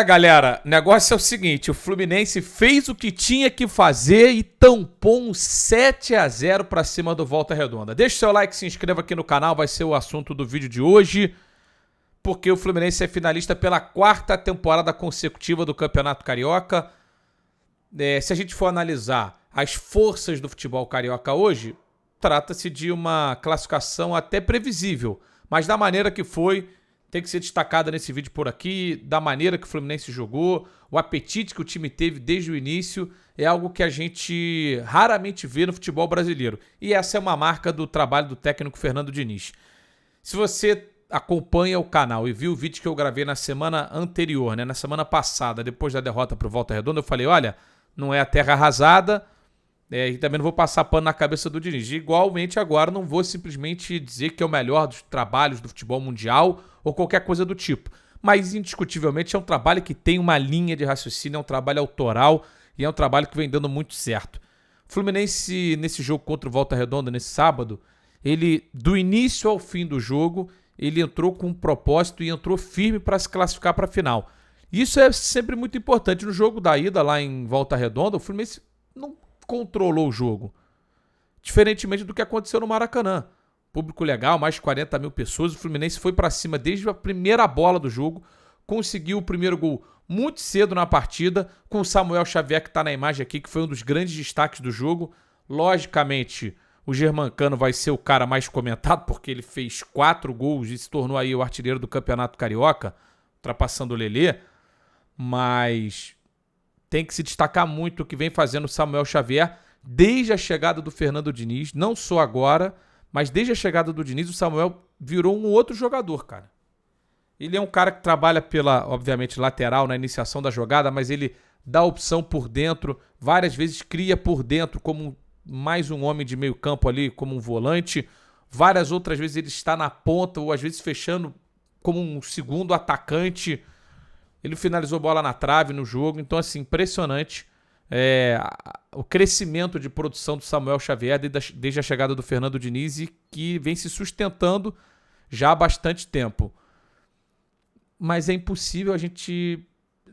Galera, o negócio é o seguinte, o Fluminense fez o que tinha que fazer e tampou um 7-0 pra cima do Volta Redonda. Deixa o seu like, se inscreva aqui no canal, vai ser o assunto do vídeo de hoje, porque o Fluminense é finalista pela 4ª temporada consecutiva do Campeonato Carioca. Se a gente for analisar as forças do futebol carioca hoje, trata-se de uma classificação até previsível, mas da maneira que foi, tem que ser destacada nesse vídeo por aqui, da maneira que o Fluminense jogou, o apetite que o time teve desde o início, é algo que a gente raramente vê no futebol brasileiro. E essa é uma marca do trabalho do técnico Fernando Diniz. Se você acompanha o canal e viu o vídeo que eu gravei na semana anterior, na semana passada, depois da derrota para o Volta Redonda, eu falei, olha, não é a terra arrasada, e também não vou passar pano na cabeça do Diniz. Igualmente agora não vou simplesmente dizer que é o melhor dos trabalhos do futebol mundial ou qualquer coisa do tipo. Mas indiscutivelmente é um trabalho que tem uma linha de raciocínio, é um trabalho autoral e é um trabalho que vem dando muito certo. O Fluminense, nesse jogo contra o Volta Redonda, nesse sábado, ele, do início ao fim do jogo, ele entrou com um propósito e entrou firme para se classificar para a final. Isso é sempre muito importante. No jogo da ida lá em Volta Redonda, o Fluminense não controlou o jogo, diferentemente do que aconteceu no Maracanã. Público legal, mais de 40 mil pessoas, o Fluminense foi para cima desde a primeira bola do jogo, conseguiu o primeiro gol muito cedo na partida, com o Samuel Xavier, que está na imagem aqui, que foi um dos grandes destaques do jogo. Logicamente, o Germancano vai ser o cara mais comentado, porque ele fez 4 gols e se tornou aí o artilheiro do Campeonato Carioca, ultrapassando o Lelê, mas tem que se destacar muito o que vem fazendo o Samuel Xavier desde a chegada do Fernando Diniz, não só agora, mas desde a chegada do Diniz, o Samuel virou um outro jogador, cara. Ele é um cara que trabalha pela, obviamente, lateral na iniciação da jogada, mas ele dá opção por dentro, várias vezes cria por dentro como mais um homem de meio campo ali, como um volante. Várias outras vezes ele está na ponta ou às vezes fechando como um segundo atacante. Ele finalizou bola na trave no jogo, então assim, impressionante o crescimento de produção do Samuel Xavier desde a chegada do Fernando Diniz e que vem se sustentando já há bastante tempo. Mas é impossível a gente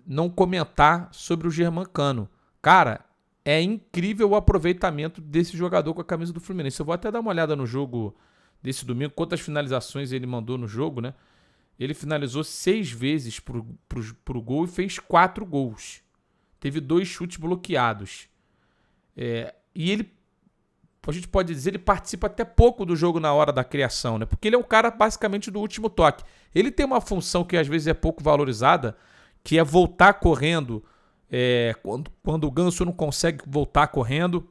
não comentar sobre o Germancano. Cara, é incrível o aproveitamento desse jogador com a camisa do Fluminense. Eu vou até dar uma olhada no jogo desse domingo, quantas finalizações ele mandou no jogo, né? Ele finalizou 6 vezes pro gol e fez 4 gols. Teve 2 chutes bloqueados. E ele, a gente pode dizer, ele participa até pouco do jogo na hora da criação, né? Porque ele é um cara basicamente do último toque. Ele tem uma função que às vezes é pouco valorizada, que é voltar correndo. Quando o Ganso não consegue voltar correndo,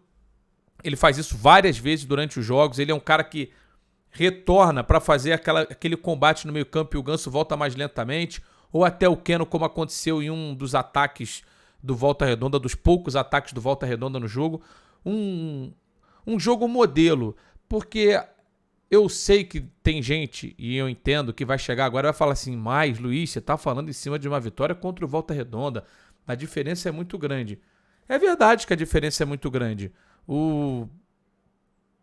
ele faz isso várias vezes durante os jogos. Ele é um cara que retorna para fazer aquele combate no meio campo e o Ganso volta mais lentamente, ou até o Keno, como aconteceu em um dos ataques do Volta Redonda, dos poucos ataques do Volta Redonda no jogo. Um jogo modelo, porque eu sei que tem gente, e eu entendo, que vai chegar agora e vai falar assim, mas Luiz, você tá falando em cima de uma vitória contra o Volta Redonda, a diferença é muito grande. É verdade que a diferença é muito grande. O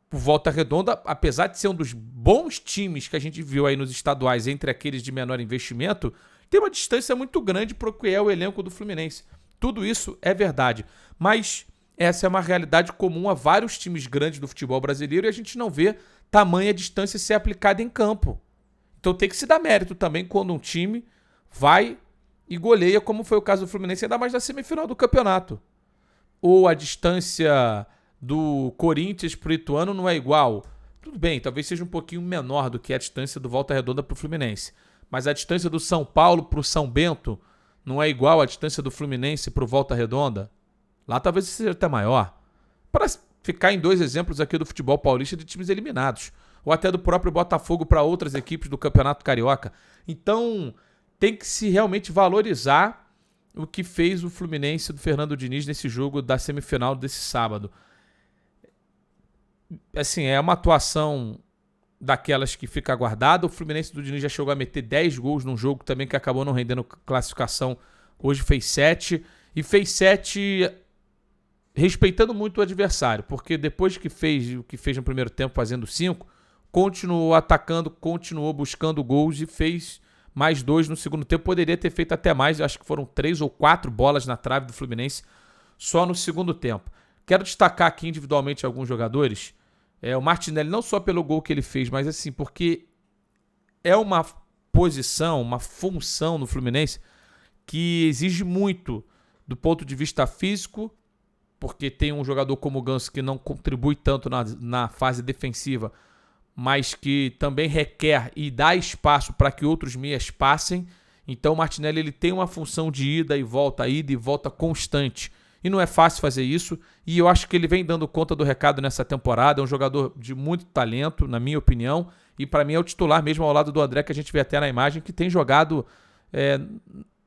Volta Redonda, apesar de ser um dos bons times que a gente viu aí nos estaduais, entre aqueles de menor investimento, tem uma distância muito grande para o que é o elenco do Fluminense. Tudo isso é verdade, mas essa é uma realidade comum a vários times grandes do futebol brasileiro e a gente não vê tamanha distância ser aplicada em campo. Então tem que se dar mérito também quando um time vai e goleia, como foi o caso do Fluminense, ainda mais na semifinal do campeonato. Ou a distância do Corinthians pro Ituano não é igual. Tudo bem, talvez seja um pouquinho menor do que a distância do Volta Redonda pro Fluminense. Mas a distância do São Paulo pro São Bento não é igual à distância do Fluminense pro Volta Redonda. Lá talvez seja até maior. Para ficar em 2 exemplos aqui do futebol paulista de times eliminados. Ou até do próprio Botafogo para outras equipes do Campeonato Carioca. Então tem que se realmente valorizar o que fez o Fluminense do Fernando Diniz nesse jogo da semifinal desse sábado. Assim, é uma atuação daquelas que fica aguardada. O Fluminense do Diniz já chegou a meter 10 gols num jogo também que acabou não rendendo classificação. Hoje fez 7. E fez 7 respeitando muito o adversário, porque depois que fez o que fez no primeiro tempo, fazendo 5, continuou atacando, continuou buscando gols e fez mais 2 no segundo tempo. Poderia ter feito até mais, eu acho que foram 3 ou 4 bolas na trave do Fluminense só no segundo tempo. Quero destacar aqui individualmente alguns jogadores. O Martinelli, não só pelo gol que ele fez, mas assim, porque é uma posição, uma função no Fluminense que exige muito do ponto de vista físico, porque tem um jogador como o Ganso que não contribui tanto na fase defensiva, mas que também requer e dá espaço para que outros meias passem. Então o Martinelli ele tem uma função de ida e volta constante. E não é fácil fazer isso, e eu acho que ele vem dando conta do recado nessa temporada. É um jogador de muito talento, na minha opinião, e para mim é o titular mesmo ao lado do André, que a gente vê até na imagem, que tem jogado...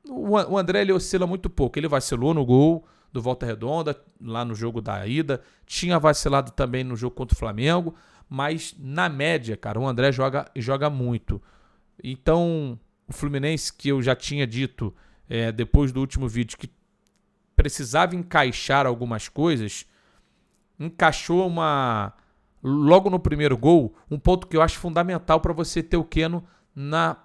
O André ele oscila muito pouco, ele vacilou no gol do Volta Redonda, lá no jogo da ida, tinha vacilado também no jogo contra o Flamengo, mas na média, cara, o André joga muito. Então, o Fluminense, que eu já tinha dito depois do último vídeo, que precisava encaixar algumas coisas, encaixou logo no primeiro gol, um ponto que eu acho fundamental para você ter o Keno na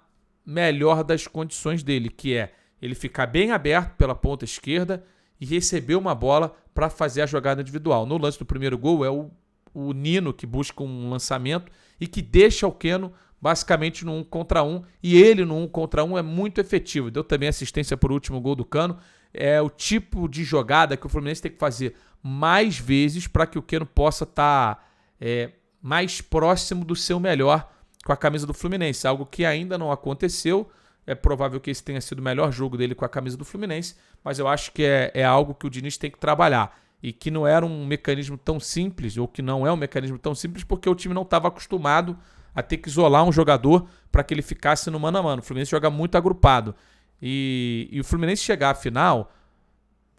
melhor das condições dele, que é ele ficar bem aberto pela ponta esquerda e receber uma bola para fazer a jogada individual. No lance do primeiro gol é o Nino que busca um lançamento e que deixa o Keno basicamente no 1 contra 1, e ele no 1 contra 1 é muito efetivo. Deu também assistência por último gol do Cano. É o tipo de jogada que o Fluminense tem que fazer mais vezes para que o Keno possa estar mais próximo do seu melhor com a camisa do Fluminense, algo que ainda não aconteceu. É provável que esse tenha sido o melhor jogo dele com a camisa do Fluminense, mas eu acho que é algo que o Diniz tem que trabalhar, e que não era um mecanismo tão simples, ou que não é um mecanismo tão simples, porque o time não estava acostumado a ter que isolar um jogador para que ele ficasse no mano a mano. O Fluminense joga muito agrupado. E o Fluminense chegar à final,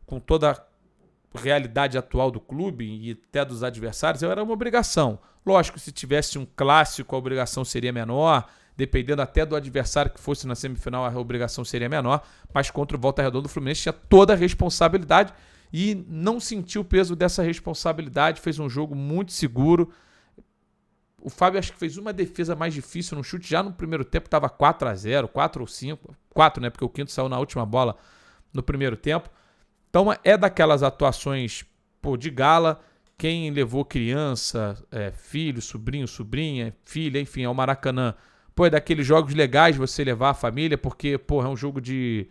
com toda a realidade atual do clube e até dos adversários, era uma obrigação. Lógico, se tivesse um clássico, a obrigação seria menor, dependendo até do adversário que fosse na semifinal, a obrigação seria menor, mas contra o Volta Redonda, o Fluminense tinha toda a responsabilidade e não sentiu o peso dessa responsabilidade, fez um jogo muito seguro. O Fábio acho que fez uma defesa mais difícil no chute, já no primeiro tempo estava 4-0, 4 ou 5, 4, né, porque o Quinto saiu na última bola no primeiro tempo. Então é daquelas atuações de gala. Quem levou criança, filho, sobrinho, sobrinha, filha, enfim, ao Maracanã, é daqueles jogos legais você levar a família, porque é um jogo de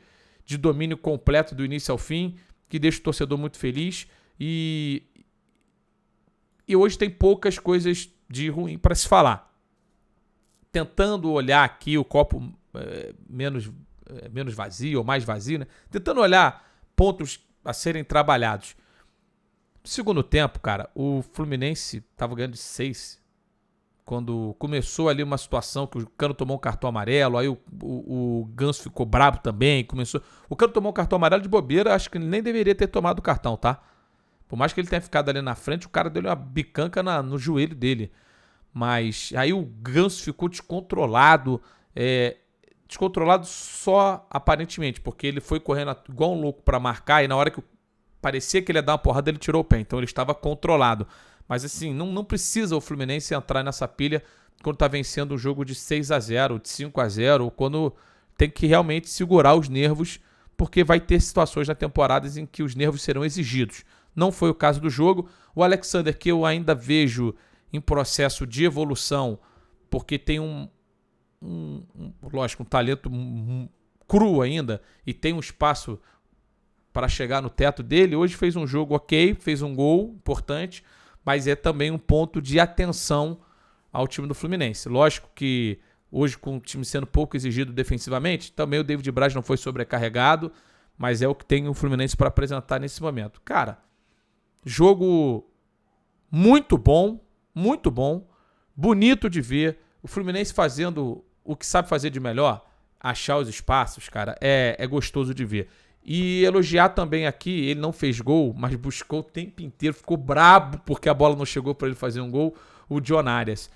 domínio completo do início ao fim, que deixa o torcedor muito feliz. E hoje tem poucas coisas de ruim para se falar. Tentando olhar aqui o copo menos vazio ou mais vazio, né? Tentando olhar pontos a serem trabalhados. No segundo tempo, cara, o Fluminense estava ganhando de 6. Quando começou ali uma situação que o Cano tomou um cartão amarelo, aí o Ganso ficou brabo também. O Cano tomou um cartão amarelo de bobeira, acho que ele nem deveria ter tomado o cartão, tá? Por mais que ele tenha ficado ali na frente, o cara deu uma bicanca no joelho dele. Mas aí o Ganso ficou descontrolado. Descontrolado só aparentemente, porque ele foi correndo igual um louco para marcar, e na hora que parecia que ele ia dar uma porrada, ele tirou o pé. Então ele estava controlado. Mas assim, não precisa o Fluminense entrar nessa pilha quando está vencendo um jogo de 6-0, de 5-0, ou quando tem que realmente segurar os nervos, porque vai ter situações na temporada em que os nervos serão exigidos. Não foi o caso do jogo. O Alexander, que eu ainda vejo em processo de evolução, porque tem lógico, um talento cru ainda, e tem um espaço para chegar no teto dele. Hoje fez um jogo ok, fez um gol importante, mas é também um ponto de atenção ao time do Fluminense. Lógico que hoje, com o time sendo pouco exigido defensivamente, também o David Braz não foi sobrecarregado, mas é o que tem o Fluminense para apresentar nesse momento. Cara, jogo muito bom, bonito de ver. O Fluminense fazendo o que sabe fazer de melhor, achar os espaços, cara, é gostoso de ver. E elogiar também aqui, ele não fez gol, mas buscou o tempo inteiro, ficou brabo porque a bola não chegou para ele fazer um gol, o John Arias.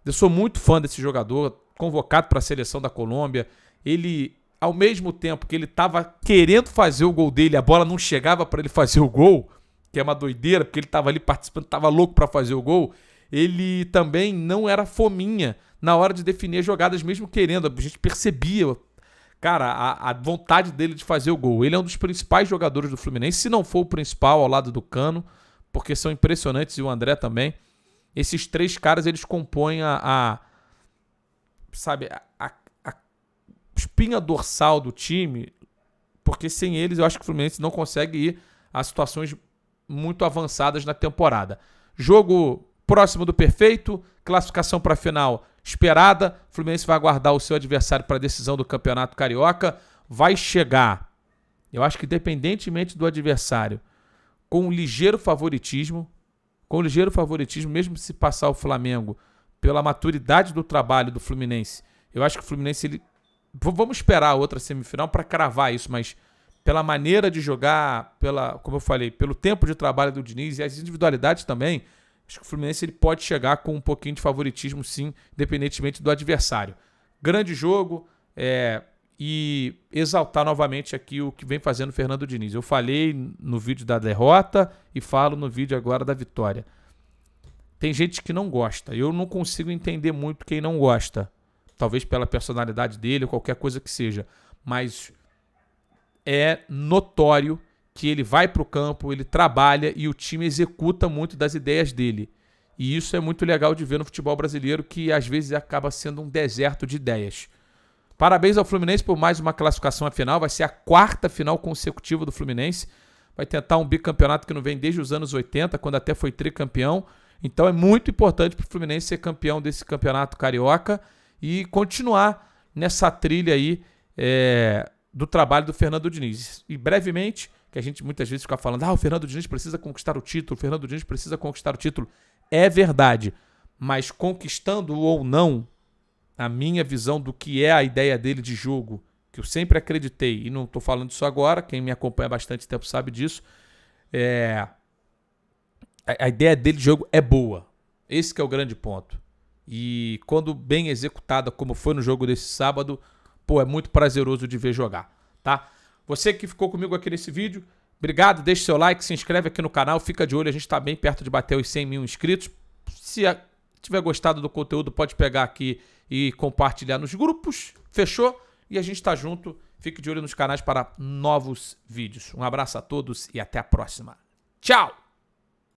Eu sou muito fã desse jogador, convocado para a seleção da Colômbia. Ele, ao mesmo tempo que ele estava querendo fazer o gol dele, a bola não chegava para ele fazer o gol, que é uma doideira, porque ele estava ali participando, estava louco para fazer o gol. Ele também não era fominha na hora de definir as jogadas, mesmo querendo. A gente percebia cara, a vontade dele de fazer o gol. Ele é um dos principais jogadores do Fluminense, se não for o principal ao lado do Cano, porque são impressionantes, e o André também. Esses 3 caras, eles compõem sabe, a espinha dorsal do time, porque sem eles eu acho que o Fluminense não consegue ir a situações muito avançadas na temporada. Jogo próximo do perfeito, classificação para a final esperada, o Fluminense vai aguardar o seu adversário para a decisão do Campeonato Carioca, vai chegar, eu acho que independentemente do adversário, com um ligeiro favoritismo, mesmo se passar o Flamengo, pela maturidade do trabalho do Fluminense, eu acho que o Fluminense, vamos esperar a outra semifinal para cravar isso, mas pela maneira de jogar, como eu falei, pelo tempo de trabalho do Diniz e as individualidades também, acho que o Fluminense ele pode chegar com um pouquinho de favoritismo, sim, independentemente do adversário. Grande jogo, e exaltar novamente aqui o que vem fazendo o Fernando Diniz. Eu falei no vídeo da derrota e falo no vídeo agora da vitória. Tem gente que não gosta. Eu não consigo entender muito quem não gosta. Talvez pela personalidade dele ou qualquer coisa que seja. Mas é notório que ele vai para o campo, ele trabalha e o time executa muito das ideias dele. E isso é muito legal de ver no futebol brasileiro, que às vezes acaba sendo um deserto de ideias. Parabéns ao Fluminense por mais uma classificação à final. Vai ser a 4ª final consecutiva do Fluminense. Vai tentar um bicampeonato que não vem desde os anos 80, quando até foi tricampeão. Então é muito importante para o Fluminense ser campeão desse campeonato carioca e continuar nessa trilha aí do trabalho do Fernando Diniz. E brevemente, que a gente muitas vezes fica falando, o Fernando Diniz precisa conquistar o título, É verdade, mas conquistando ou não, a minha visão do que é a ideia dele de jogo, que eu sempre acreditei, e não estou falando disso agora, quem me acompanha há bastante tempo sabe disso, a ideia dele de jogo é boa. Esse que é o grande ponto. E quando bem executada, como foi no jogo desse sábado, é muito prazeroso de ver jogar, tá? Você que ficou comigo aqui nesse vídeo, obrigado, deixe seu like, se inscreve aqui no canal, fica de olho, a gente está bem perto de bater os 100 mil inscritos. Se tiver gostado do conteúdo, pode pegar aqui e compartilhar nos grupos, fechou? E a gente está junto, fique de olho nos canais para novos vídeos. Um abraço a todos e até a próxima. Tchau!